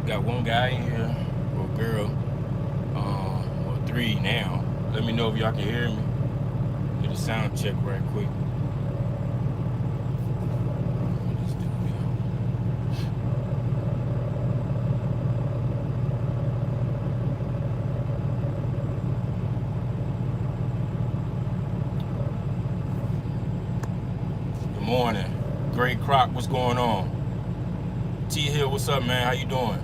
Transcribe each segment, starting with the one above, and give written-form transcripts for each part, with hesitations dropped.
Got one guy in here, or girl, or three now. Let me know if y'all can hear me. Get a sound check right quick. Good morning. Great Croc, what's going on? T Hill, what's up, man? How you doing?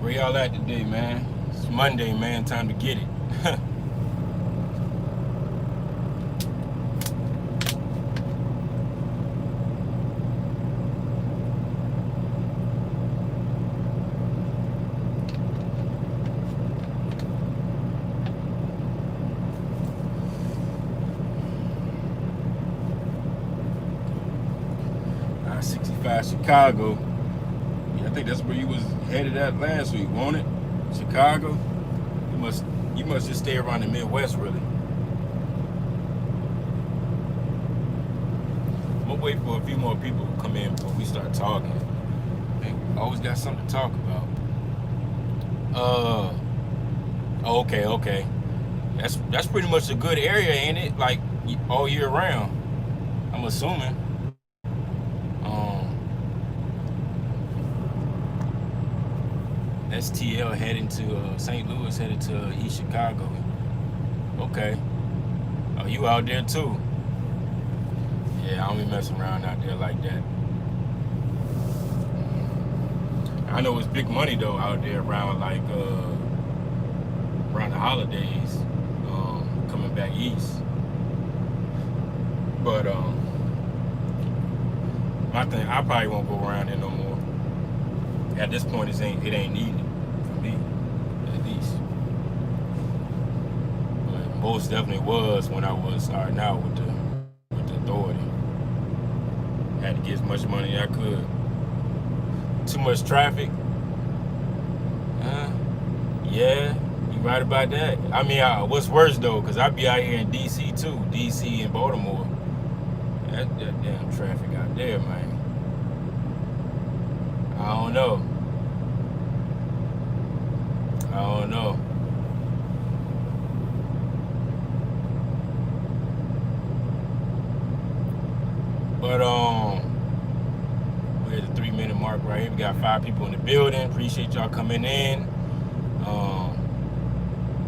Where y'all at today, man? It's Monday, man. Time to get it. 65 Chicago. Yeah, I think that's where you was headed at last week, won't it? Chicago. You must just stay around the Midwest, really. I'm gonna wait for a few more people to come in before we start talking. I always got something to talk about. Okay. That's pretty much a good area, ain't it? Like all year round, I'm assuming. STL heading to St. Louis, headed to East Chicago. Okay. Oh, you out there too? Yeah, I don't be messing around out there like that. I know it's big money though out there around like around the holidays, coming back east. But my thing, I probably won't go around there no more. At this point, it ain't needed for me, at least. But most definitely was when I was starting out with the authority. Had to get as much money as I could. Too much traffic. Yeah, you right about that. I mean, what's worse though, because I be out here in DC too, DC and Baltimore. That damn traffic out there, man. I don't know. But we're at the 3-minute mark right here. We got 5 people in the building. Appreciate y'all coming in.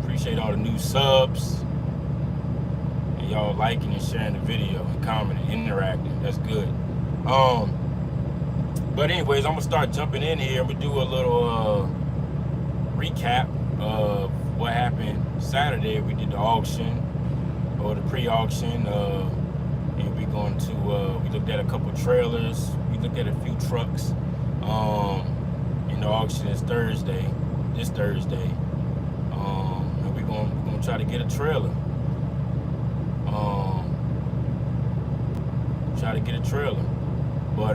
Appreciate all the new subs. And y'all liking and sharing the video and commenting, interacting. That's good. But anyways, I'm gonna start jumping in here. We do a little recap of what happened Saturday. We did the auction or the pre-auction, and we going to we looked at a couple trailers. We looked at a few trucks. And the auction is Thursday, this Thursday. And we're gonna try to get a trailer. But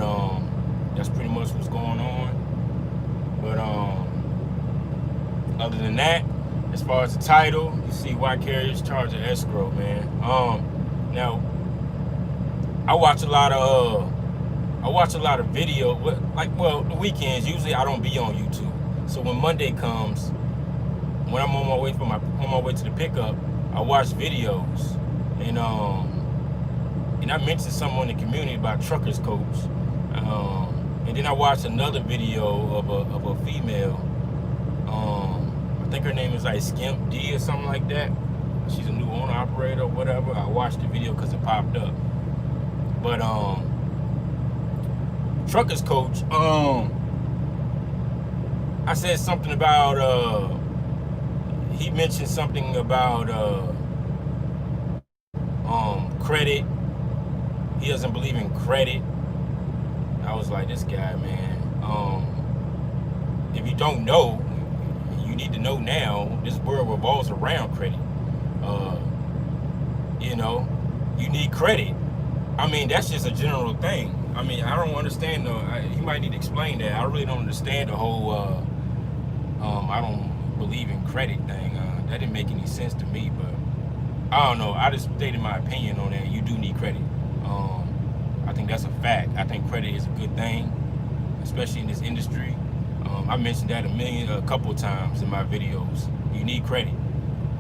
that's pretty much what's going on. But other than that, as far as the title, you see why carriers charge an escrow, man. Now I watch a lot of video. The weekends usually I don't be on YouTube. So when Monday comes, when I'm on my way to the pickup, I watch videos, and I mentioned something on the community about truckers coach. And then I watched another video of a female. I think her name is like Skimp D or something like that. She's a new owner operator or whatever. I watched the video because it popped up. But truckers coach. I said something about. He mentioned something about credit. He doesn't believe in credit. I was like, this guy, man. If you don't know, you need to know now. This world revolves around credit. You need credit. I mean, that's just a general thing. I mean, I don't understand he might need to explain that. I really don't understand the whole I don't believe in credit thing. That didn't make any sense to me, but I don't know. I just stated my opinion on that. You do need credit. I think that's a fact. I think credit is a good thing, especially in this industry. I mentioned that a couple of times in my videos. You need credit.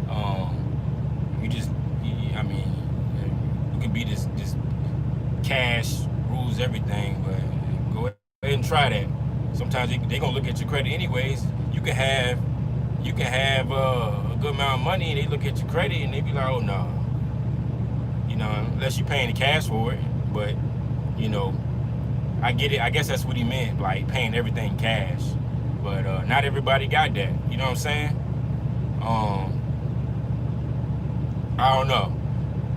I mean, you can be this cash rules everything, but go ahead and try that. Sometimes they're gonna look at your credit anyways. You can have a good amount of money, and they look at your credit and they be like, oh no, unless you're paying the cash for it. But I get it. I guess that's what he meant, like paying everything cash. But not everybody got that. You know what I'm saying? I don't know.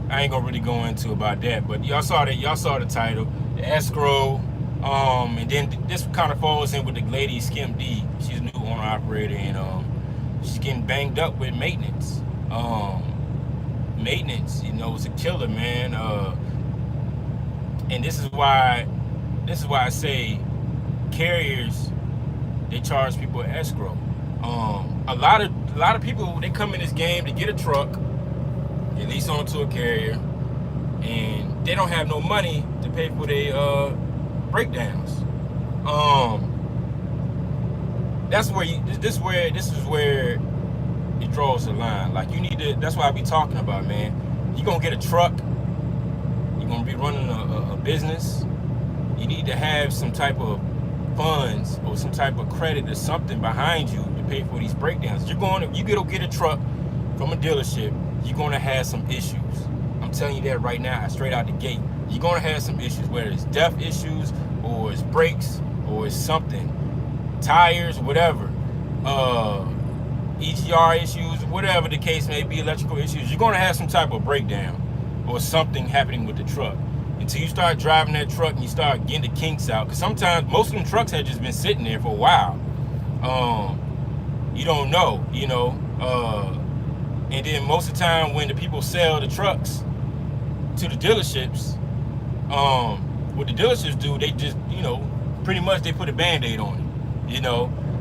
I ain't gonna really go into about that. But y'all saw the title, the escrow. And then this kind of falls in with the lady Skim D. She's a new owner operator, and she's getting banged up with maintenance. Maintenance, is a killer, man. And this is why I say carriers, they charge people escrow. A lot of people, they come in this game to get a truck, they lease onto a carrier, and they don't have no money to pay for their breakdowns. This is where it draws the line. Like, you need to. That's why I be talking about, man. You gonna get a truck. You're gonna be running a business. You need to have some type of funds or some type of credit or something behind you to pay for these breakdowns. You go get a truck from a dealership, you're gonna have some issues. I'm telling you that right now, straight out the gate. You're gonna have some issues, whether it's depth issues or it's brakes or it's something, tires, whatever, EGR issues, whatever the case may be, electrical issues. You're gonna have some type of breakdown or something happening with the truck until you start driving that truck and you start getting the kinks out. Because sometimes most of them trucks have just been sitting there for a while. You don't know, and then most of the time when the people sell the trucks to the dealerships, what the dealerships do, they just, pretty much they put a Band-Aid on it.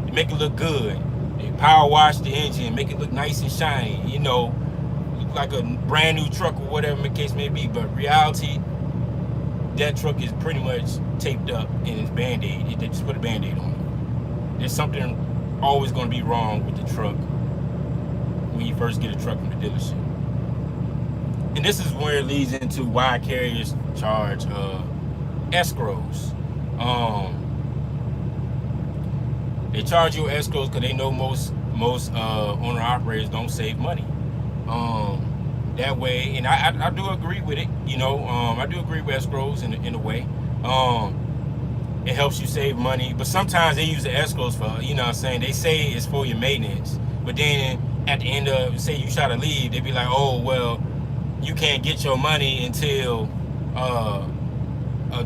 They make it look good. They power wash the engine, make it look nice and shiny, look like a brand new truck or whatever the case may be. But reality, that truck is pretty much taped up and it's Band-Aid. They just put a Band-Aid on it. There's something always going to be wrong with the truck when you first get a truck from the dealership. And this is where it leads into why carriers charge escrows. They charge you escrows because they know most owner operators don't save money. That way, and I do agree with it. I do agree with escrows in a way. It helps you save money, but sometimes they use the escrows for, they say it's for your maintenance, but then at the end of, say you try to leave, they be like, oh, well, you can't get your money until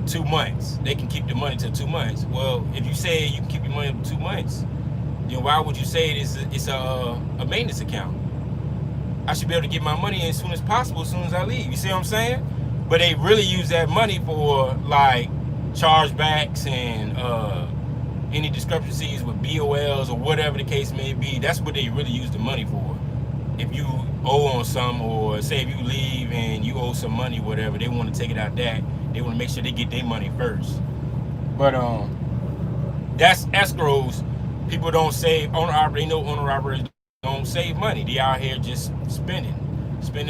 2 months. They can keep the money till 2 months. Well, if you say you can keep your money for 2 months, then why would you say it's a maintenance account? I should be able to get my money in as soon as possible, as soon as I leave. You see what I'm saying? But they really use that money for like chargebacks and any discrepancies with BOLs or whatever the case may be. That's what they really use the money for. If you owe on some, or say if you leave and you owe some money, whatever, they want to take it out that. They want to make sure they get their money first. But that's escrows. People don't save. Owner operators don't save money. They out here just spending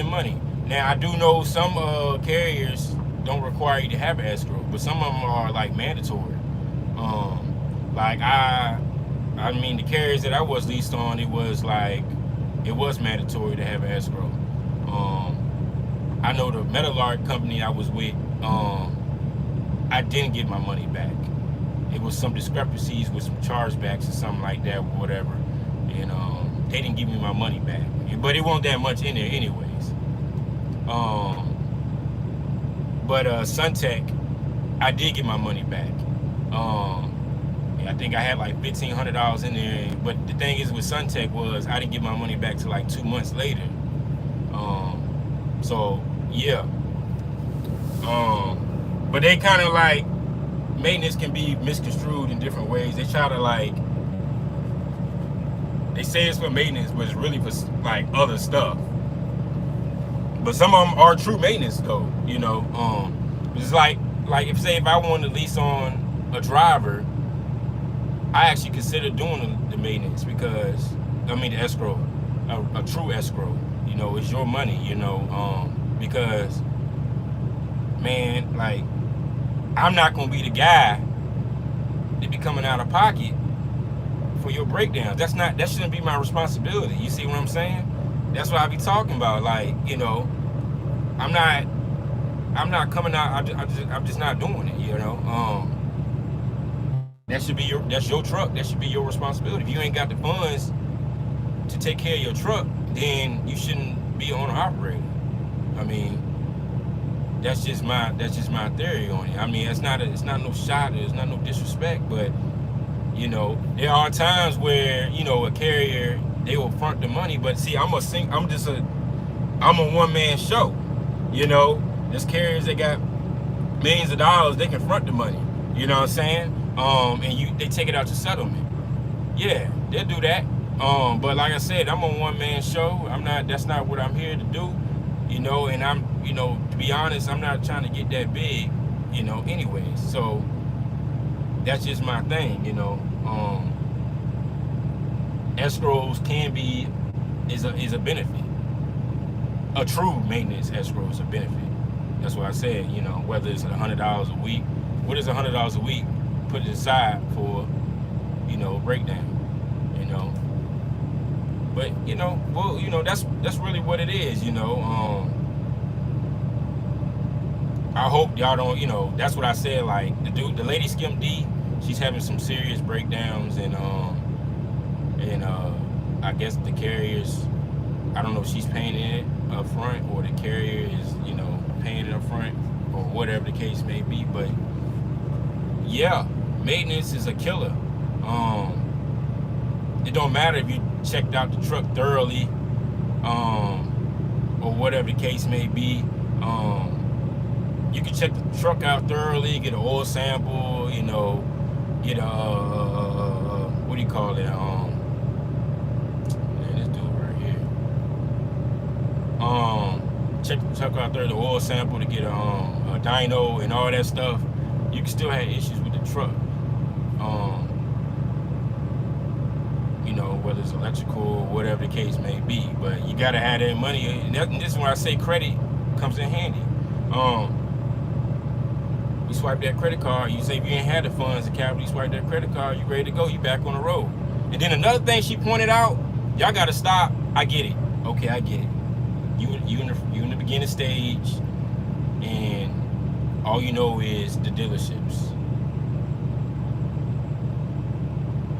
money. Now, I do know some carriers don't require you to have an escrow, but some of them are like mandatory. Like the carriers that I was leased on, it was mandatory to have an escrow. I know the Metalart company I was with, I didn't get my money back. It was some discrepancies with some chargebacks or something like that, or whatever, and they didn't give me my money back. But it wasn't that much in there anyways. But Suntech, I did get my money back. I think I had like $1,500 in there. But the thing is with Suntech was I didn't get my money back till like 2 months later. So yeah. But they kind of like, maintenance can be misconstrued in different ways. They try to they say it's for maintenance, but it's really for like other stuff. But some of them are true maintenance though, It's like if I wanted to lease on a driver, I actually consider doing the maintenance because, I mean, the escrow, a true escrow, you know, it's your money, you know, because, man, like, I'm not going to be the guy that be coming out of pocket for your breakdowns. That shouldn't be my responsibility. You see what I'm saying? That's what I be talking about. Like, you know, I'm not coming out. I'm just not doing it. You know, that's your truck. That should be your responsibility. If you ain't got the funds to take care of your truck, then you shouldn't be on operator. I mean, that's just my theory on it. I mean, it's not no shot. It's not no disrespect, but you know, there are times where, you know, a carrier, they will front the money, but see, I'm a one-man show. You know, there's carriers that got millions of dollars, they can front the money. You know what I'm saying? And they take it out to settlement. Yeah, they'll do that. But like I said, I'm a one-man show. That's not what I'm here to do. You know, and you know, to be honest, I'm not trying to get that big, you know, anyways. So that's just my thing, you know. Escrows is a benefit. A true maintenance escrow is a benefit. That's what I said, you know, whether it's $100 a week. What is $100 a week? Put it aside for, you know, breakdown, you know. But, you know, well, you know, that's really what it is, you know. I hope y'all don't, you know, that's what I said, like, the lady Skim D, she's having some serious breakdowns, and I guess the carriers, I don't know if she's paying it up front or the carrier is, you know, paying it up front or whatever the case may be. But yeah, maintenance is a killer. It don't matter if you checked out the truck thoroughly, or whatever the case may be. You can check the truck out thoroughly, get an oil sample, you know, get a what do you call it? This dude right here. Check the truck out there, the oil sample to get a dyno and all that stuff. You can still have issues with the truck. You know, whether it's electrical or whatever the case may be, but you gotta have that money. And this is when I say credit comes in handy. You swipe that credit card, you say if you ain't had the funds, the capital, you swipe that credit card, you ready to go, you back on the road. And then another thing she pointed out, y'all gotta stop. I get it. Okay, I get it. You in the beginning stage, and all you know is the dealerships.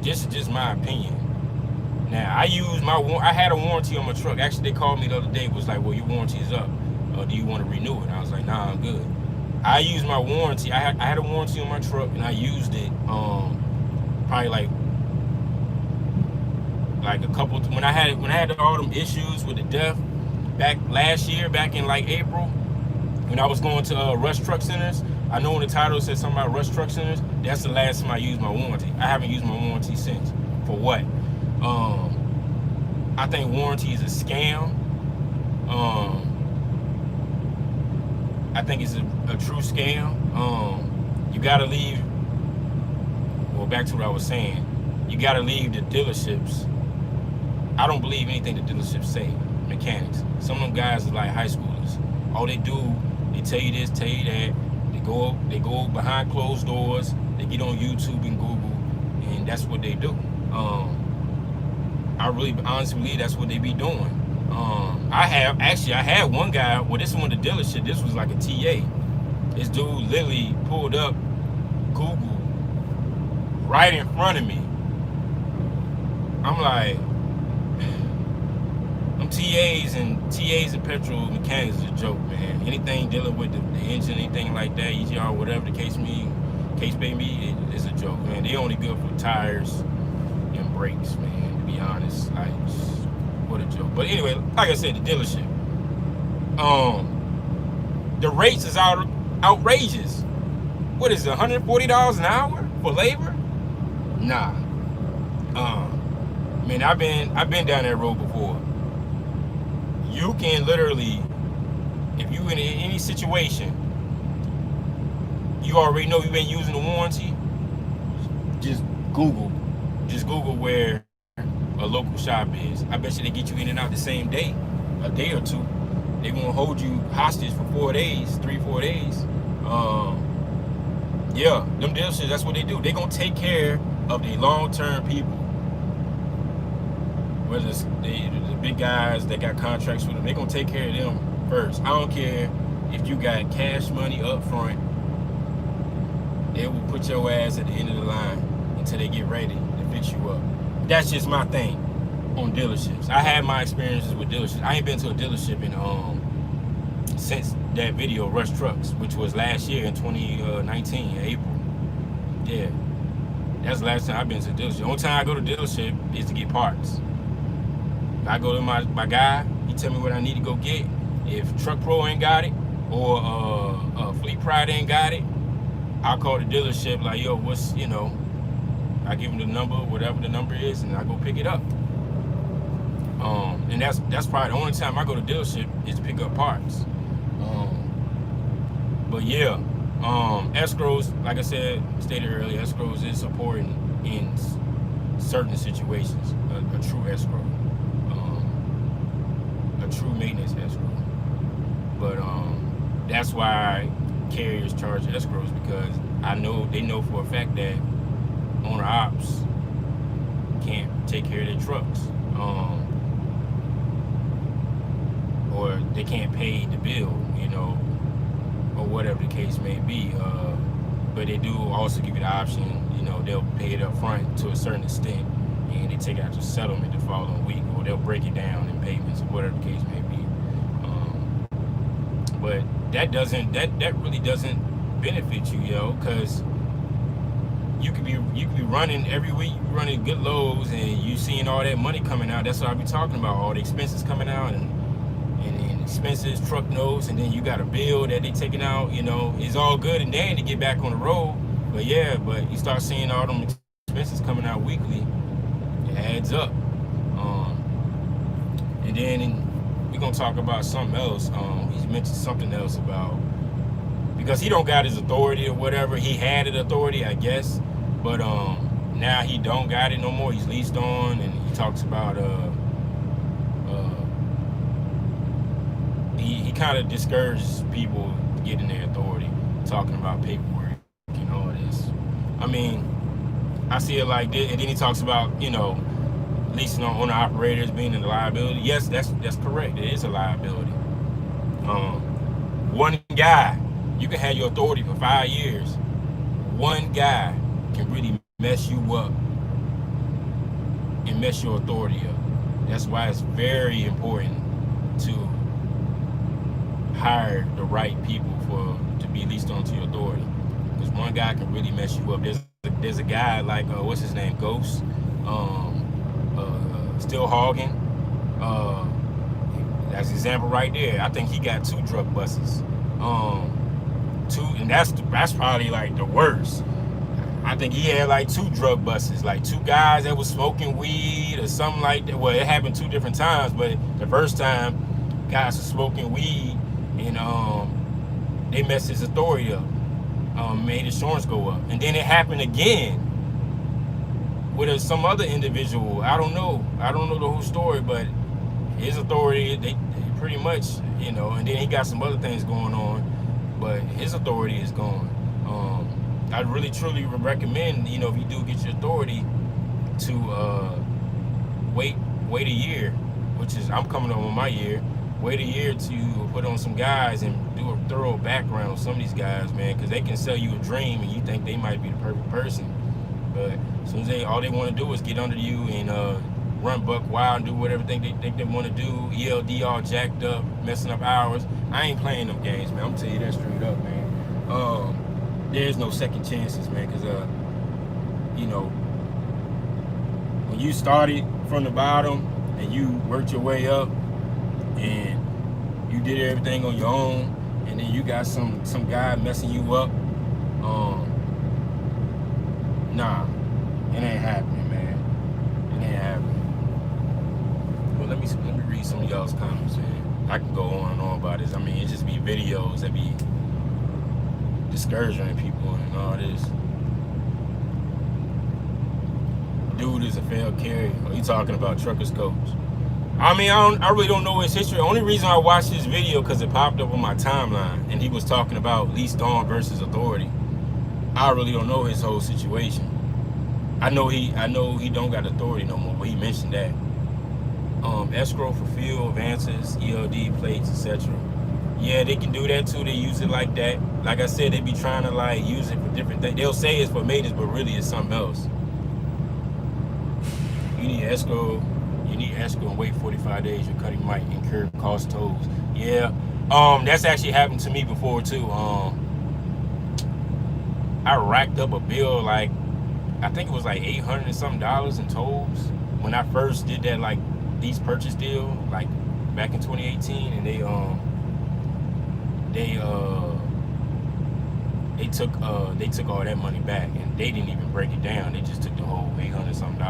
This is just my opinion. Now, I had a warranty on my truck. Actually, they called me the other day, was like, well, your warranty is up. Do you want to renew it? And I was like, nah, I'm good. I used my warranty. I had a warranty on my truck, and I used it probably like a couple, when I had all them issues with the DEF back last year, back in like April, when I was going to Rush Truck Centers. I know when the title said something about Rush Truck Centers, that's the last time I used my warranty. I haven't used my warranty since. For what? I think warranty is a scam. I think it's a true scam. You gotta leave, well, back to what I was saying, you gotta leave the dealerships. I don't believe anything the dealerships say, mechanics. Some of them guys are like high schoolers. All they do, they tell you this, tell you that. They go behind closed doors, they get on YouTube and Google, and that's what they do. I really honestly believe that's what they be doing. I had one guy, well, this is one of the dealership, this was like a TA. This dude literally pulled up Google right in front of me. I'm like, them TAs and petrol mechanics is a joke, man. Anything dealing with the engine, anything like that, EGR, whatever the case may be, it's a joke, man. They only good for tires and brakes, man, to be honest. Like, what a joke. But anyway, like I said, the dealership. The rates is outrageous. What is it, $140 an hour for labor? Nah. Man, I've been down that road before. You can literally, if you in any situation, you already know you've been using the warranty, just Google Just Google where a local shop is. I bet you they get you in and out the same day, a day or two. They gonna hold you hostage for 4 days, 3-4 days. Yeah, them dealerships, that's what they do. They gonna take care of the long-term people. Whether it's the big guys that got contracts with them, they gonna take care of them first. I don't care if you got cash money up front. They will put your ass at the end of the line until they get ready to fix you up. That's just my thing on dealerships. I had my experiences with dealerships. I ain't been to a dealership in since that video Rush Trucks, which was last year in 2019, April. Yeah, that's the last time I've been to a dealership. The only time I go to a dealership is to get parts. If I go to my guy, he tell me what I need to go get. If Truck Pro ain't got it, or Fleet Pride ain't got it, I'll call the dealership like, yo, what's, I give him the number, whatever the number is, and I go pick it up. And that's probably the only time I go to dealership is to pick up parts. But yeah, escrows, like I stated earlier, escrows is important in certain situations. A true escrow, a true maintenance escrow. But that's why carriers charge escrows, because they know for a fact that owner ops can't take care of their trucks, or they can't pay the bill, or whatever the case may be. But they do also give you the option, they'll pay it up front to a certain extent, and they take it out to settlement the following week, or they'll break it down in payments, or whatever the case may be. But that really doesn't benefit you, because you could be running every week, you running good loads, and you seeing all that money coming out. That's what I be talking about, all the expenses coming out, and expenses, truck notes, and then you got a bill that they taking out. It's all good and then to get back on the road. But yeah, but you start seeing all them expenses coming out weekly, it adds up. And then we're gonna talk about something else. He's mentioned something else about, because he don't got his authority or whatever. He had an authority, I guess, but now he don't got it no more. He's leased on, and he talks about he kind of discourages people getting their authority, talking about paperwork and all this. I mean, I see it like this, and then he talks about leasing on owner operators being a liability. Yes, that's correct. It is a liability. One guy, you can have your authority for 5 years. One guy can really mess you up and mess your authority up. That's why it's very important to hire the right people to be leased onto your authority, because one guy can really mess you up. There's a guy like what's his name, Ghost, still hogging. That's an example right there. I think he got 2 drug buses. And that's probably like the worst. I think he had like 2 drug buses, like 2 guys that was smoking weed or something like that. Well, it happened 2 different times, but the first time, guys were smoking weed, and they messed his authority up, made insurance go up. And then it happened again with some other individual. I don't know the whole story, but his authority, they pretty much, and then he got some other things going on, but his authority is gone. I really truly would recommend, if you do get your authority, to wait a year, which is, I'm coming up on my year. Wait a year to put on some guys and do a thorough background on some of these guys, man, because they can sell you a dream and you think they might be the perfect person, but as soon as all they want to do is get under you and run buck wild and do whatever they think they want to do, ELD all jacked up, messing up hours. I ain't playing them games, man. I'm gonna tell you that straight up, man. There's no second chances, man, because when you started from the bottom and you worked your way up and you did everything on your own, and then you got some guy messing you up, nah, it ain't happening, man. It ain't happening. Well, let me read some of y'all's comments, man. I can go on and on about this. I mean, it just be videos that be discouraging people and all this. dude is a failed carrier. Or you talking about truckers coach? I mean, I really don't know his history. The only reason I watched his video because it popped up on my timeline, and he was talking about leased on versus authority. I really don't know his whole situation. I know he don't got authority no more, but he mentioned that. Escrow for fuel, advances, ELD plates, etc. Yeah, they can do that too. They use it like that. Like I said, they be trying to like use it for different things. They'll say it's for maintenance, but really it's something else. You need escrow. You need escrow and wait 45 days. Your cutting might incur cost tolls. Yeah. That's actually happened to me before too. I racked up a bill like I think it was like $800 and something in tolls when I first did that like lease purchase deal like back in 2018, and they took all that money back, and they didn't even break it down. They just took the whole $800 something.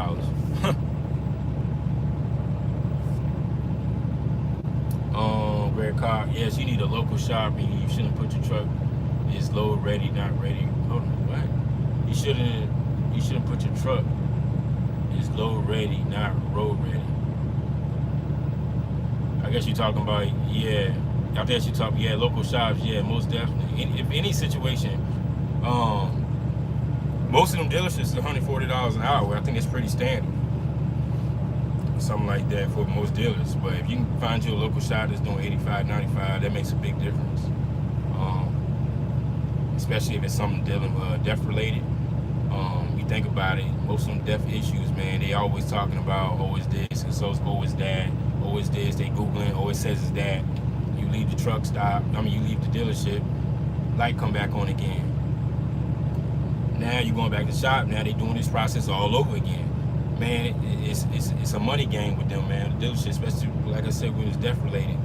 Red car. Yes, you need a local shop, and you shouldn't put your truck is load ready, not ready. Hold on, what? You shouldn't put your truck is load ready, not road ready. I guess you're talking about, yeah. I guess you're talking, yeah, local shops, yeah, most definitely. If any situation, most of them dealerships is $140 an hour. I think it's pretty standard. Something like that for most dealers. But if you can find you a local shop that's doing $85, $95, that makes a big difference. Especially if it's something dealing death related. You think about it, most of them death issues, man, they always talking about, oh, it's this, and so it's always that, oh, it's this, they Googling, oh, it says it's that. You leave the truck stop, you leave the dealership, light come back on again. Now you're going back to the shop, now they doing this process all over again. Man, it's a money game with them, man. The dealership, especially, like I said, when it's death related.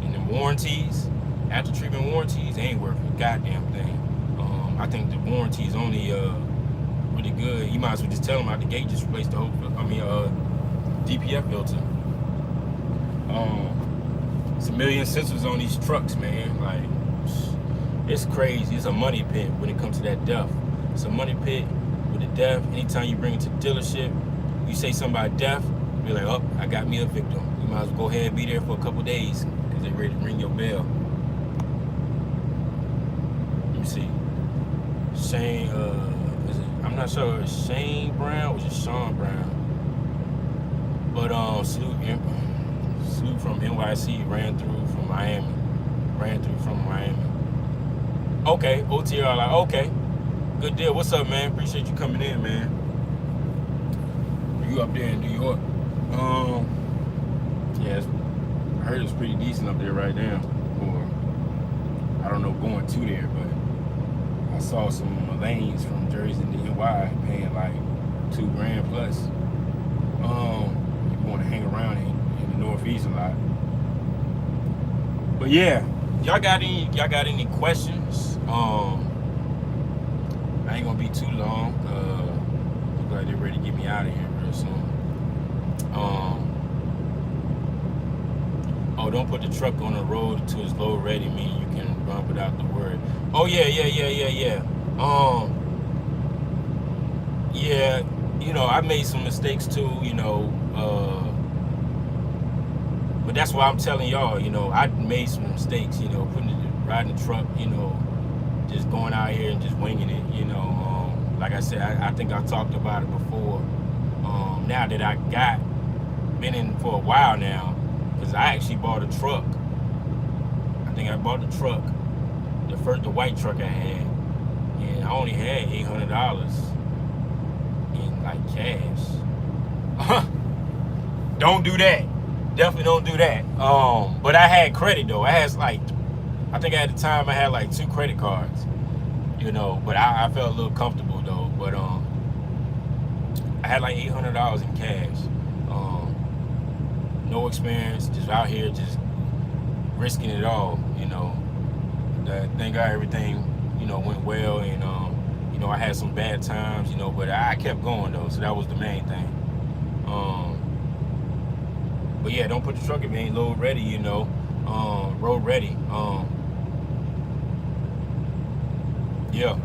And the warranties, after treatment warranties, they ain't worth a goddamn thing. I think the warranty is only really good. You might as well just tell them out the gate, just replace the whole, DPF filter. It's a million sensors on these trucks, man. Like, it's crazy. It's a money pit when it comes to that death. It's a money pit with the death. Anytime you bring it to the dealership, you say something about death, be like, oh, I got me a victim. You might as well go ahead and be there for a couple days because they're ready to ring your bell. Let me see. Shane, I'm not sure it's Shane Brown or just Sean Brown. But salute from NYC, ran through from Miami. Okay, OTR, like, okay. Good deal. What's up, man? Appreciate you coming in, man. You up there in New York? Yeah, I heard it's pretty decent up there right now. Or I don't know going to there, but I saw some lanes from Jersey to NY paying like $2,000 plus. You want to hang around in the Northeast a lot. But yeah, y'all got any questions? I ain't gonna be too long. Look like they're ready to get me out of here real soon. Oh, don't put the truck on the road until it's load ready, meaning you can run without the word. Oh yeah. Yeah, I made some mistakes too, but that's why I'm telling y'all, I made some mistakes, riding the truck, just going out here and just winging it, like I said, I think I talked about it before. Now that I been in for a while now, because I actually bought a truck. I think I bought the truck, the white truck I had, and I only had $800 in like cash. Don't do that. Definitely don't do that. But I had credit though. I think at the time I had like 2 credit cards, but I felt a little comfortable though. But I had like $800 in cash. No experience, just out here, just risking it all. Thank God everything, went well, and I had some bad times, but I kept going though, so that was the main thing. But yeah, don't put the truck if it ain't load ready, road ready. Yeah.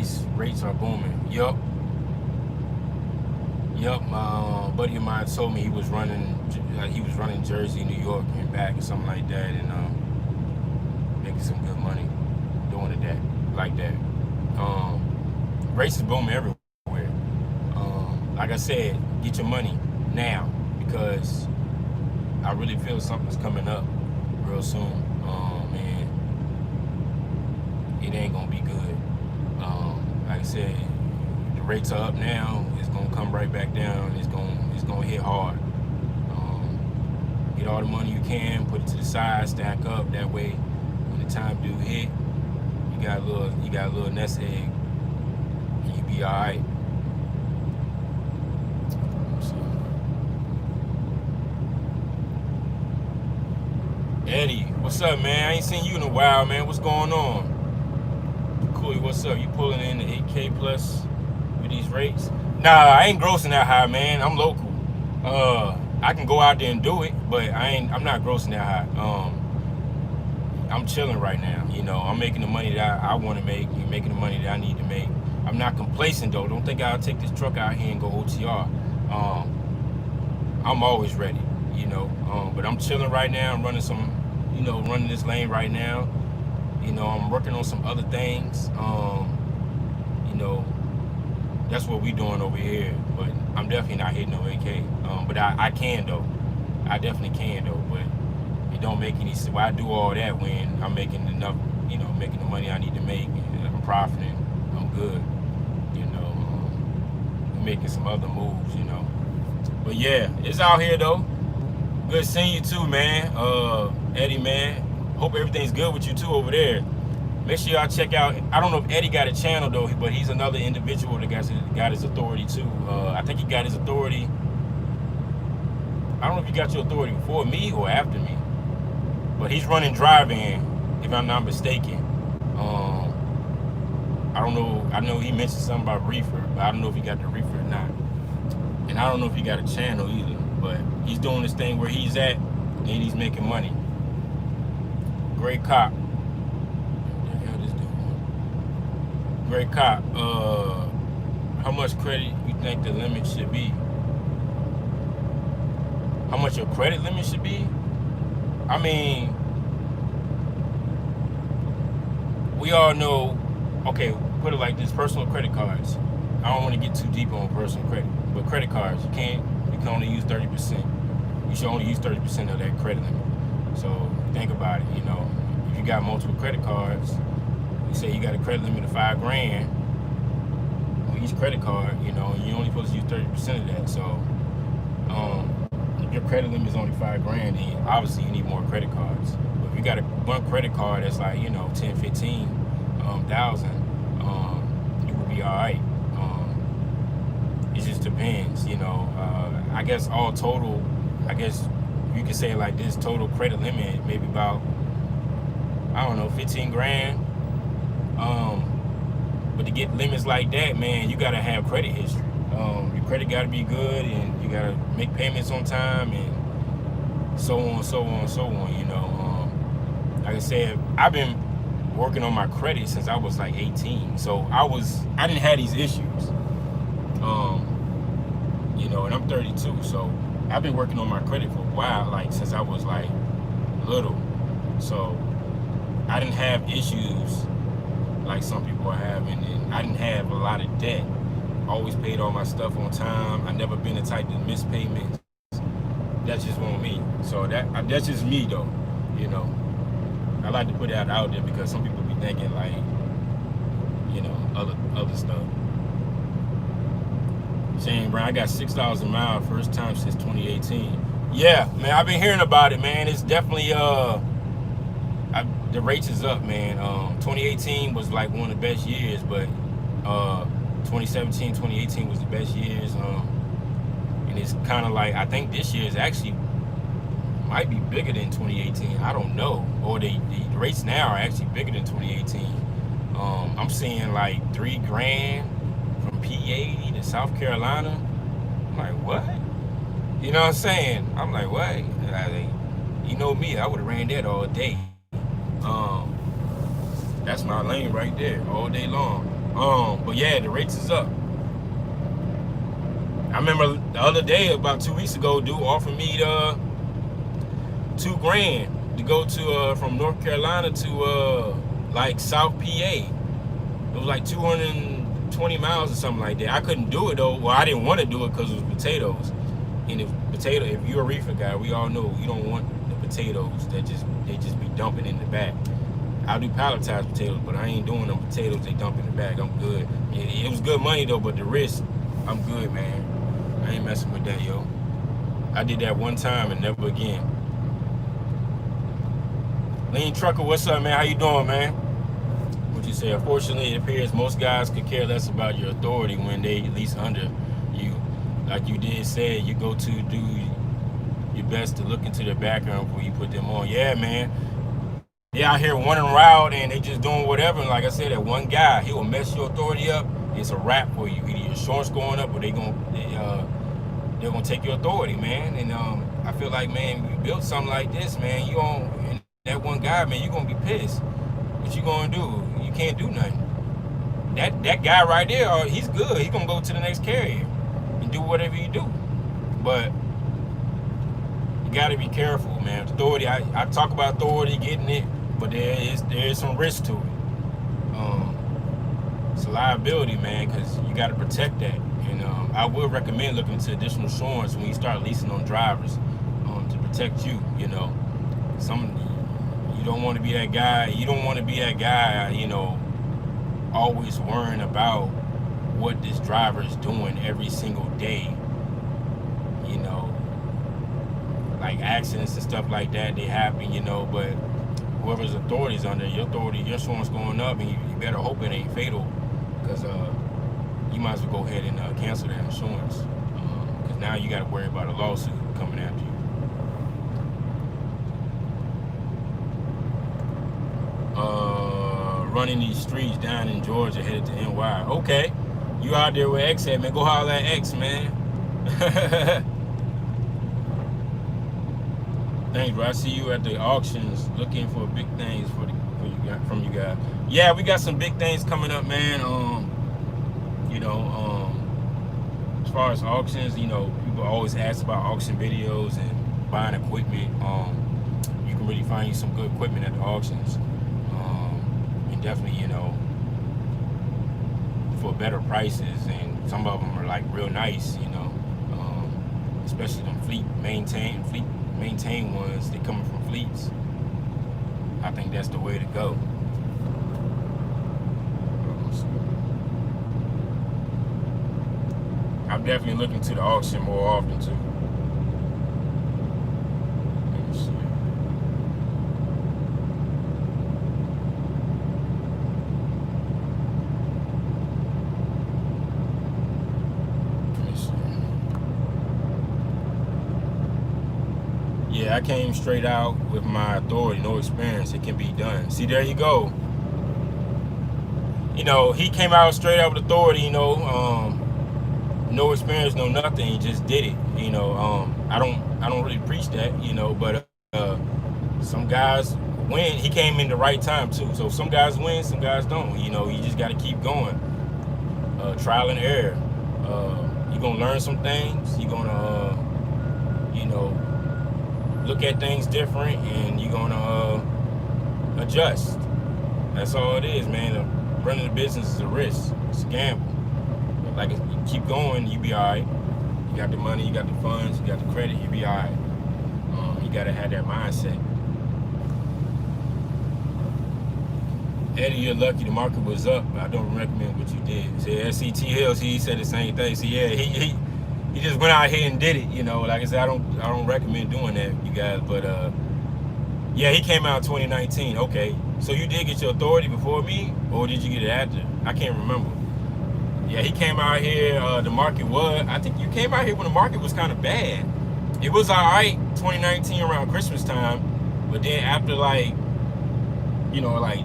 these rates are booming. Yup. My buddy of mine told me he was running Jersey, New York, and back or something like that, and making some good money doing it like that. Rates is booming everywhere. Like I said, get your money now because I really feel something's coming up real soon, and it ain't gonna be good. Like I said, the rates are up now. It's gonna come right back down. It's gonna hit hard. Get all the money you can, put it to the side, stack up. That way, when the time do hit, you got a little nest egg, and you be all right. Eddie, what's up, man? I ain't seen you in a while, man. What's going on? Cooley, what's up? You pulling in the 8K plus with these rates? Nah, I ain't grossing that high, man. I'm local. I can go out there and do it, but I'm not grossing that high. I'm chilling right now. You know, I'm making the money that I want to make. You're making the money that I need to make. I'm not complacent though. Don't think I'll take this truck out here and go OTR. I'm always ready, you know. But I'm chilling right now. I'm running running this lane right now. You know, I'm working on some other things. You know, that's what we doing over here. But I'm definitely not hitting no AK. But I can though. I definitely can though. But it don't make any sense. Why I do all that when I'm making enough, you know, making the money I need to make, and I'm profiting. I'm good. You know, I'm making some other moves. You know. But yeah, it's out here though. Good seeing you too, man. Eddie, man. Hope everything's good with you too over there. Make sure y'all check out. I don't know if Eddie got a channel though, but he's another individual that got his authority too. I think he got his authority. I don't know if you got your authority before me or after me, but he's running drive-in, if I'm not mistaken. I don't know. I know he mentioned something about reefer, but I don't know if he got the reefer or not. And I don't know if he got a channel either. But he's doing this thing where he's at, and he's making money. Great cop. What the hell this dude? Great cop. How much credit you think the limit should be? How much your credit limit should be? I mean, we all know. Okay, put it like this: personal credit cards. I don't want to get too deep on personal credit, but credit cards, you can only use 30%. You should only use 30% of that credit limit. So think about it. You know, if you got multiple credit cards, you say you got a credit limit of $5 grand on each credit card. You know, you're only supposed to use 30% of that. So if your credit limit is only $5 grand, then obviously you need more credit cards. But if you got one credit card that's like 10, 15,000, you will be all right. It just depends, you know. I guess all total, I guess you could say it like this: total credit limit maybe about, I don't know, 15 grand. But to get limits like that, man, you gotta have credit history. Your credit gotta be good, and you gotta make payments on time, and so on, so on, so on. You know, like I said, I've been working on my credit since I was like 18, so I didn't have these issues. You know, and I'm 32, so I've been working on my credit for a while, like since I was like little. So I didn't have issues like some people are having, and I didn't have a lot of debt. Always paid all my stuff on time. I never been the type to miss payments. That's just on me. So that's just me though. You know, I like to put that out there because some people be thinking like, you know, other stuff. Shane Brown, I got 6,000 miles first time since 2018. Yeah, man, I've been hearing about it, man. It's definitely the rates is up, man. 2018 was like one of the best years, but 2017, 2018 was the best years. And it's kind of like, I think this year is actually might be bigger than 2018. I don't know, or the rates now are actually bigger than 2018. I'm seeing like $3 grand from PA to South Carolina. I'm like, what? You know what I'm saying? I'm like, what? You know me, I would have ran that all day. That's my lane right there, all day long. But yeah, the rates is up. I remember the other day, about 2 weeks ago, dude offered me $2,000 to go to from North Carolina to like South PA. It was like 220 miles or something like that. I couldn't do it though. Well, I didn't want to do it because it was potatoes. And if you're a reefer guy, we all know you don't want the potatoes that they just be dumping in the back. I'll do palletized potatoes, but I ain't doing them potatoes they dump in the bag. I'm good. It was good money though, but the risk, I'm good, man. I ain't messing with that, yo. I did that one time and never again. Lean Trucker, what's up, man? How you doing, man? What you say? Unfortunately, it appears most guys could care less about your authority when they at least under you. Like you did say, you go to do your best to look into their background before you put them on. Yeah, man. They out here running around and they just doing whatever. And like I said, that one guy, he will mess your authority up. It's a wrap for you. Either your insurance going up or they're gonna take your authority, man. And I feel like, man, you built something like this, man. You on that one guy, man. You gonna be pissed. What you gonna do? You can't do nothing. That guy right there, he's good. He's gonna go to the next carrier and do whatever you do. But you gotta be careful, man. Authority. I talk about authority, getting it, but there is some risk to it. It's a liability, man, because you got to protect that. And I would recommend looking into additional insurance when you start leasing on drivers to protect you. You know, you don't want to be that guy. You don't want to be that guy. You know, always worrying about what this driver is doing every single day. You know, like accidents and stuff like that, they happen. You know, but whoever's authority's under your insurance going up, and you better hope it ain't fatal. Because you might as well go ahead and cancel that insurance. Because now you got to worry about a lawsuit coming after you. Running these streets down in Georgia headed to NY. Okay. You out there with X at, man. Go holler at X, man. Thanks, bro. I see you at the auctions looking for big things from you guys. Yeah, we got some big things coming up, man. As far as auctions, people always ask about auction videos and buying equipment. You can really find you some good equipment at the auctions, and definitely, for better prices. And some of them are like real nice, especially them fleet maintain ones. They coming from fleets. I think that's the way to go. I'm definitely looking to the auction more often too. Let me see. Yeah, I came straight out with my authority, no experience. It can be done. See, there you go. He came out straight out with authority, no experience, no nothing. He just did it. I don't really preach that, but some guys win. He came in the right time too. So some guys win, some guys don't. You just got to keep going. Trial and error. You're gonna learn some things. You're gonna, look at things different, and you're gonna adjust. That's all it is, man. Running a business is a risk. It's a gamble. Like, you keep going, you be all right. You got the money, you got the funds, you got the credit, you be all right. You got to have that mindset. Eddie, you're lucky the market was up, but I don't recommend what you did. See, SCT Hills, he said the same thing. So yeah, he just went out here and did it. Like I said, I don't recommend doing that, you guys. But yeah, he came out in 2019. Okay, so you did get your authority before me, or did you get it after? I can't remember. Yeah, he came out here, the market was, I think you came out here when the market was kind of bad. It was all right, 2019 around Christmas time, but then after like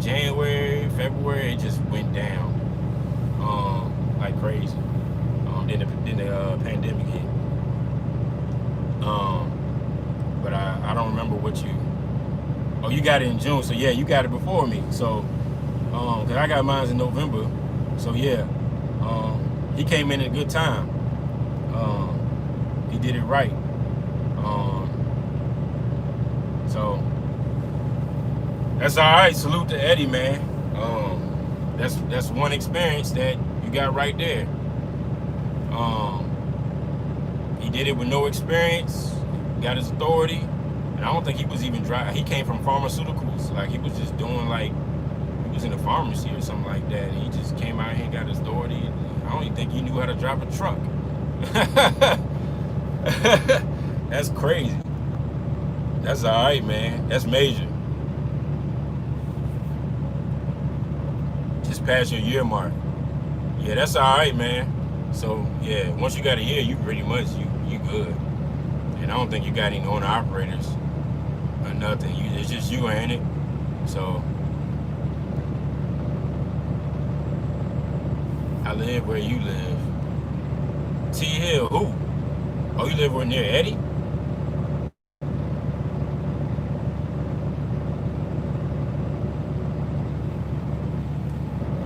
January, February, it just went down, like crazy. Then the pandemic hit. But I don't remember what you got it in June, so yeah, you got it before me. So, cause I got mine in November. So yeah, he came in at a good time. He did it right. So that's all right. Salute to Eddie, man. That's one experience that you got right there. He did it with no experience, got his authority, and I don't think he was even driving. He came from pharmaceuticals. Like, he was just doing, like, he was in a pharmacy or something like that. And he just came out here and got his authority. I don't even think he knew how to drive a truck. That's crazy. That's all right, man. That's major. Just past your year mark. Yeah, that's all right, man. So yeah, once you got a year, you pretty much you good. And I don't think you got any owner operators or nothing. It's just you, ain't it? So I live where you live. T Hill, who? Oh, you live near Eddie?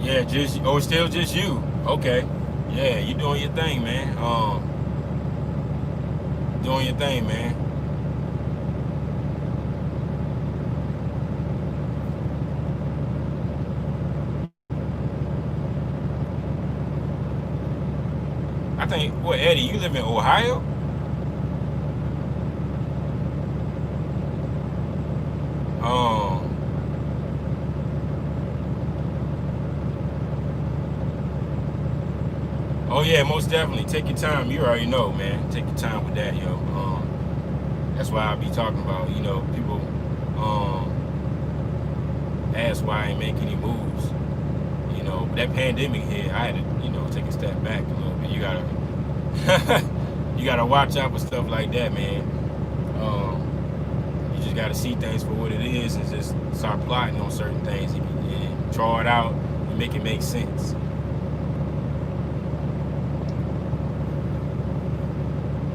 Yeah, just it's still just you. Okay. Yeah, you doing your thing, man. Doing your thing, man. I think, what, Eddie, you live in Ohio? Um, oh yeah, most definitely. Take your time. You already know, man. Take your time with that, yo. That's why I be talking about, people ask why I ain't make any moves. That pandemic hit, I had to, take a step back a little bit. You gotta you gotta watch out for stuff like that, man. You just gotta see things for what it is and just start plotting on certain things and draw it out and make it make sense.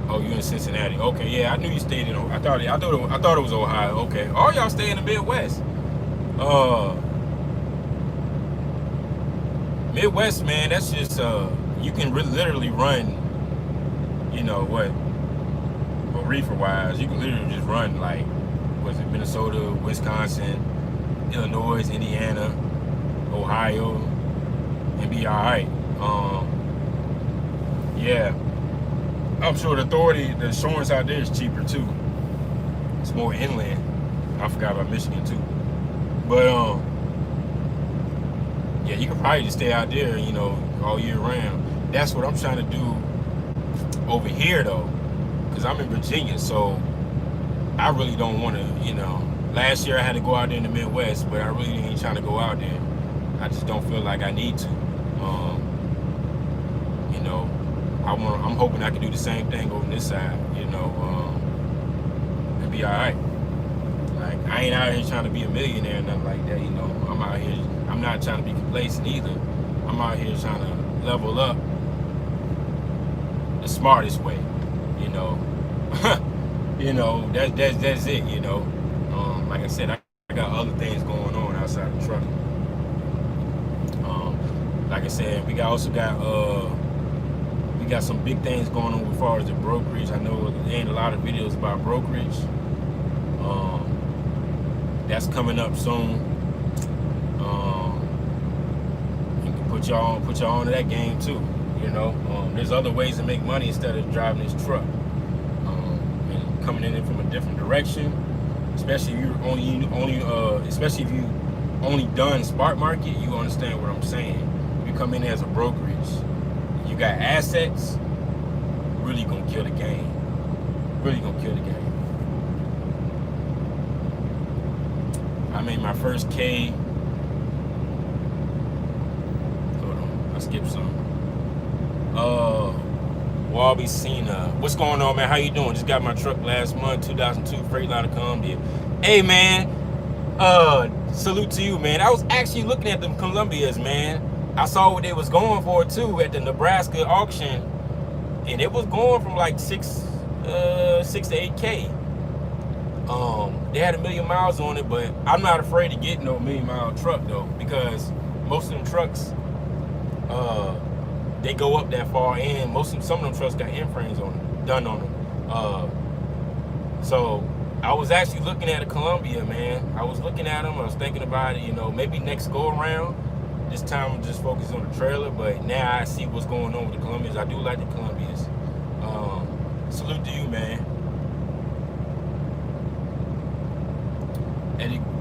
Oh, you in Cincinnati? Okay, yeah, I knew you stayed in. I thought it was Ohio. Okay, all y'all stay in the Midwest. Midwest, man. That's just you can literally run. What? Well, reefer wise, you can literally just run like, was it Minnesota, Wisconsin, Illinois, Indiana, Ohio, and be all right. Yeah. I'm sure the insurance out there is cheaper too. It's more inland. I forgot about Michigan too. But yeah, you can probably just stay out there, all year round. That's what I'm trying to do over here though, because I'm in Virginia, so I really don't want to, last year I had to go out there in the Midwest, but I really ain't trying to go out there. I just don't feel like I need to. I'm hoping I can do the same thing over this side, and be all right. Like, I ain't out here trying to be a millionaire or nothing like that, I'm out here, I'm not trying to be complacent either. I'm out here trying to level up the smartest way, that's it, like I said, I got other things going on outside of trucking. Like I said, we also got some big things going on as far as the brokerage. I know there ain't a lot of videos about brokerage. That's coming up soon. You can put y'all on to that game too. There's other ways to make money instead of driving this truck. And coming in from a different direction, especially if you especially if you only done Spark Market, you understand what I'm saying. If you come in as a brokerage, you got assets, really gonna kill the game. Really gonna kill the game. I made my first K. Hold on, I skipped some. Walby Cena. What's going on, man? How you doing? Just got my truck last month, 2002 Freightliner Columbia. Hey, man. Salute to you, man. I was actually looking at them Columbias, man. I saw what they was going for too at the Nebraska auction, and it was going from like 6 to 8K. They had 1 million miles on it, but I'm not afraid to get no 1 million mile truck though, because most of them trucks they go up that far, and some of them trucks got end frames done on them. So I was actually looking at a Columbia, man. I was looking at them. I was thinking about it. You know, maybe next go around. This time I'm just focused on the trailer, but now I see what's going on with the Columbias. I do like the Columbias. Salute to you, man.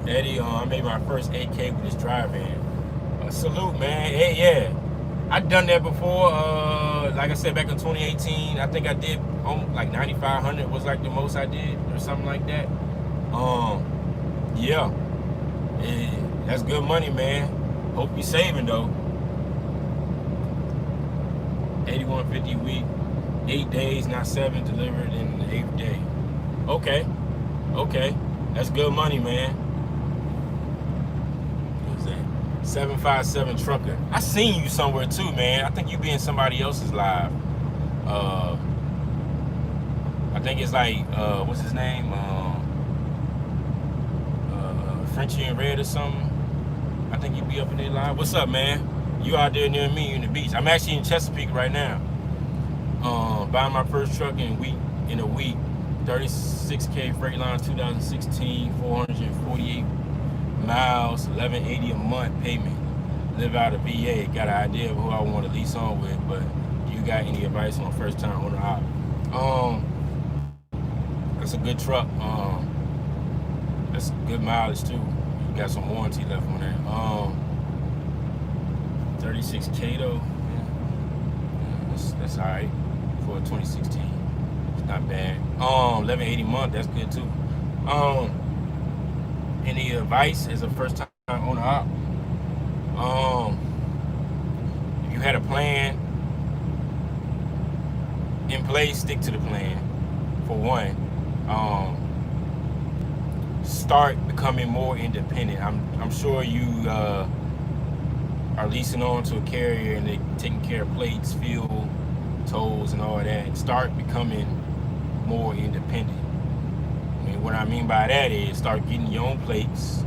Eddie, I made my first 8K with this drive-in. Salute, man. Hey, yeah. I've done that before. Like I said, back in 2018, I think I did like 9,500 was like the most I did, or something like that. Yeah. That's good money, man. Hope you're saving though. 8150 a week, 8 days, not 7, delivered in the 8th day. Okay, that's good money, man. What was that? 757 trucker. I seen you somewhere too, man. I think you be in somebody else's live. I think it's like what's his name? Frenchie and Red or something. I think you be up in there live. What's up, man? You out there near me in the beach. I'm actually in Chesapeake right now. Buying my first truck in a week. 36K Freightliner 2016, 448 miles, 1180 a month payment. Live out of VA. Got an idea of who I want to lease on with, but do you got any advice on first time owner op? That's a good truck. That's good mileage too. You got some warranty left on that. 36K though. Yeah, that's all right for a 2016. It's not bad. 1180 a month. That's good too. Any advice as a first time owner op? If you had a plan in place, stick to the plan. For one, start becoming more independent. I'm sure you are leasing on to a carrier and they're taking care of plates, fuel, tolls, and all that. Start becoming more independent. I mean, what I mean by that is start getting your own plates.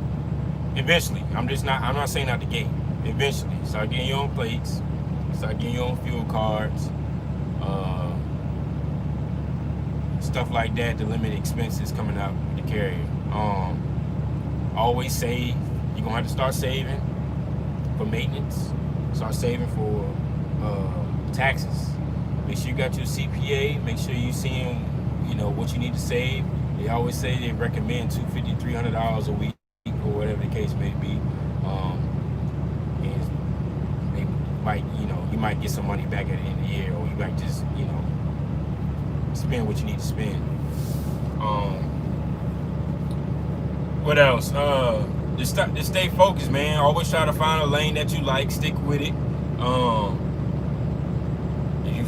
Eventually, I'm not saying out the gate. Eventually, start getting your own plates. Start getting your own fuel cards. Stuff like that to limit expenses coming out with the carrier. Always save. You're gonna have to start saving for maintenance. Start saving for taxes. Make sure you got your CPA. Make sure you seeing, what you need to save. They always say they recommend $250, $300 a week, or whatever the case may be. And they might, you might get some money back at the end of the year, or you might just, spend what you need to spend. What else? Just stay focused, man. Always try to find a lane that you like. Stick with it. If you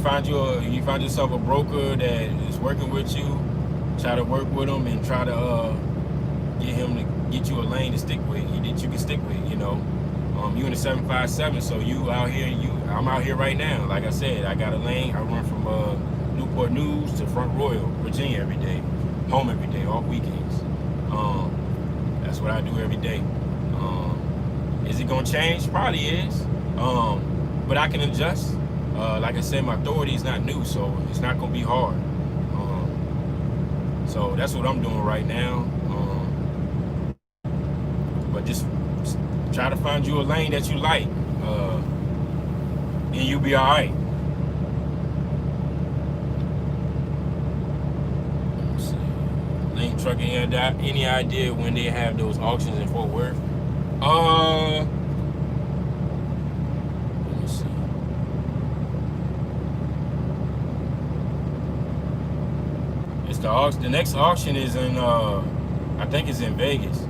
find yourself a broker that is working with you, try to work with him and try to get him to get you a lane to stick with. That you can stick with. You in the 757, so you out here. I'm out here right now. Like I said, I got a lane. I run from Newport News to Front Royal, Virginia every day. Home every day, all weekends. That's what I do every day. Is it gonna change? Probably is. But I can adjust. Like I said, my authority is not new, so it's not gonna be hard. So that's what I'm doing right now. But just try to find you a lane that you like, and you'll be all right. Lane Trucking, any idea when they have those auctions in Fort Worth? Let me see. It's the next auction is in I think it's in Vegas.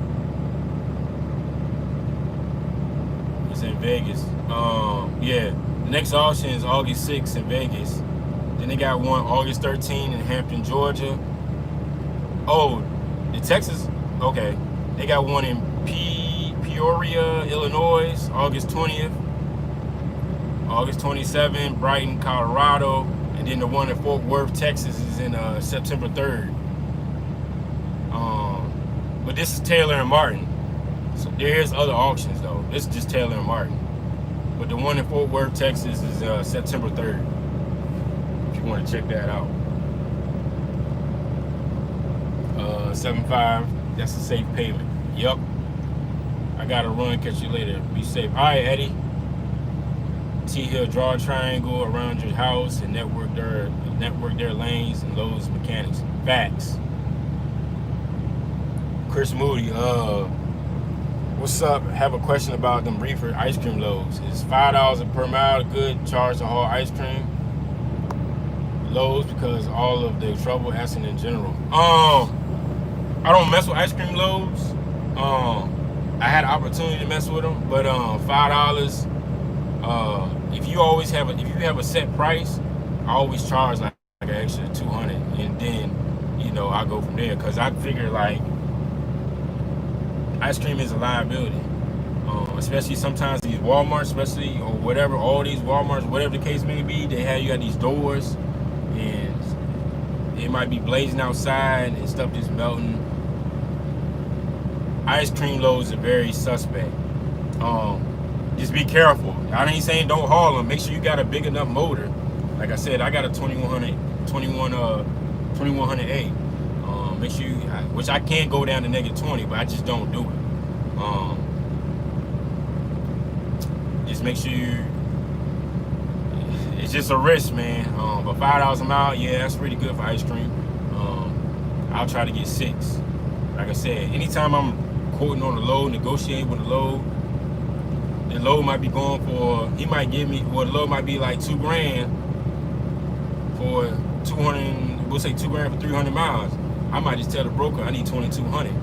It's in Vegas. Yeah, the next auction is August 6th in Vegas. Then they got one August 13th in Hampton, Georgia. Oh, the Texas, okay. They got one in Peoria, Illinois, August 20th. August 27th, Brighton, Colorado. And then the one in Fort Worth, Texas is in September 3rd. But this is Taylor and Martin. So there's other auctions though. This is just Taylor and Martin. But the one in Fort Worth, Texas is September 3rd. If you want to check that out. 7.5, that's a safe payment. Yep. I gotta run, catch you later. Be safe. Alright, Eddie. T-Hill, draw a triangle around your house and network their lanes and loads mechanics. Facts. Chris Moody, what's up? Have a question about them reefer ice cream loads. Is $5 per mile a good charge to haul ice cream loads because all of the trouble asking in general? I don't mess with ice cream loads. I had an opportunity to mess with them, but $5. If you have a set price, I always charge like an extra $200, and then I go from there because I figure like ice cream is a liability, especially sometimes these Walmarts, especially or whatever, all these Walmarts, whatever the case may be, you got these doors, and it might be blazing outside and stuff just melting. Ice cream loads are very suspect. Just be careful. I ain't saying don't haul them. Make sure you got a big enough motor. Like I said, I got a 2100A. Make sure which I can go down to -20, but I just don't do it. Just make sure it's just a risk, man. But $5 a mile, yeah, that's pretty good for ice cream. I'll try to get 6. Like I said, anytime I'm quoting on the load, negotiating with the load might be going for, he might give me, well, the load might be like $2,000 for 200, we'll say $2,000 for 300 miles. I might just tell the broker I need 2,200.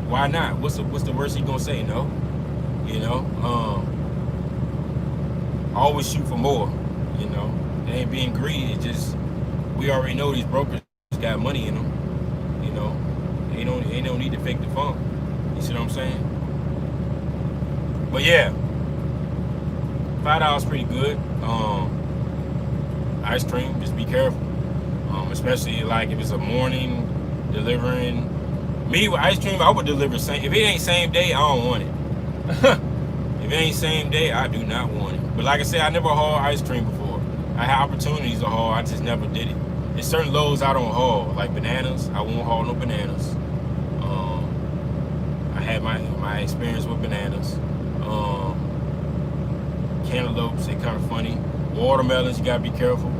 Why not? What's the worst he gonna say? No, always shoot for more. It ain't being greedy. It's just we already know these brokers got money in them. Ain't no need to fake the funk. You see what I'm saying? But yeah, $5 pretty good. Ice cream, just be careful. Especially like if it's a morning delivering. Me with ice cream, I would deliver same. If it ain't same day, I don't want it. If it ain't same day, I do not want it. But like I said, I never hauled ice cream before. I had opportunities to haul, I just never did it. There's certain loads I don't haul, like bananas. I won't haul no bananas. I had my experience with bananas. Cantaloupes, they kind of funny. Watermelons, you gotta be careful.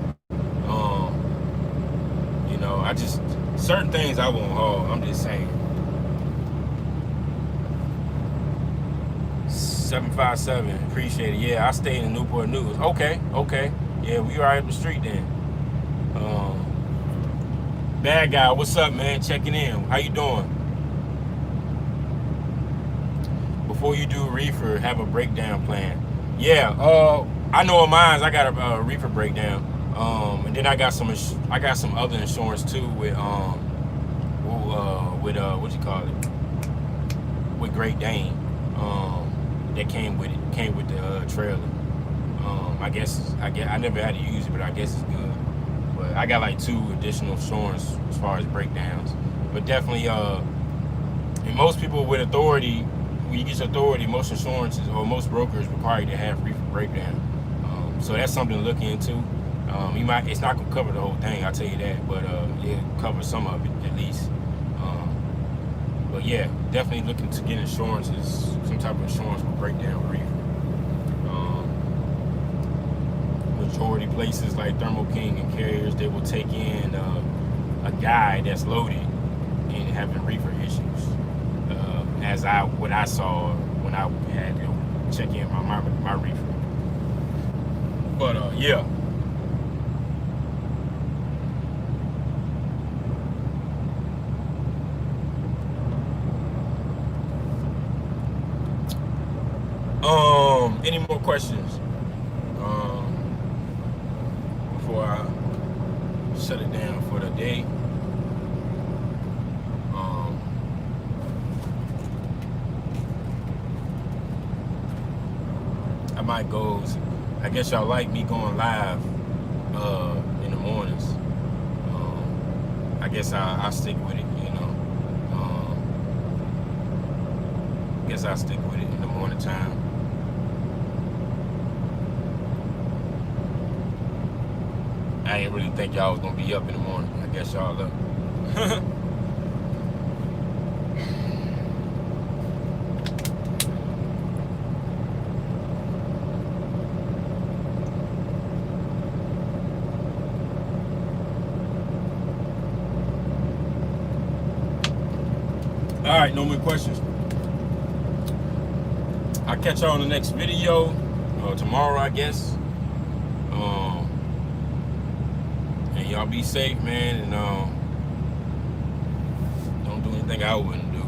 I just, certain things I won't haul. I'm just saying. 757, appreciate it. Yeah, I stay in the Newport News. Okay. Yeah, we right up the street then. Bad guy, what's up, man? Checking in. How you doing? Before you do reefer, have a breakdown plan. Yeah, I know of mine. I got a reefer breakdown. And then I got some other insurance too with what you call it, with Great Dane. That came with the trailer. I never had to use it, but I guess it's good. But I got like 2 additional insurance as far as breakdowns. But definitely, and most people with authority, when you get your authority, most insurances or most brokers require you to have reefer breakdown. So that's something to look into. It's not gonna cover the whole thing, I'll tell you that, but it covers some of it at least. But yeah, definitely looking to get insurances, some type of insurance for breakdown reefer. Majority places like Thermo King and carriers, they will take in a guy that's loaded and having reefer issues. What I saw when I had to check in my reefer. But yeah. Any more questions before I shut it down for the day? I might go. I guess y'all like me going live in the mornings. I guess I'll stick with it. I guess I'll stick with it in the morning time. I ain't really think y'all was gonna be up in the morning. I guess y'all up. All right, no more questions. I'll catch y'all on the next video tomorrow, I guess. And y'all be safe, man, and don't do anything I wouldn't do.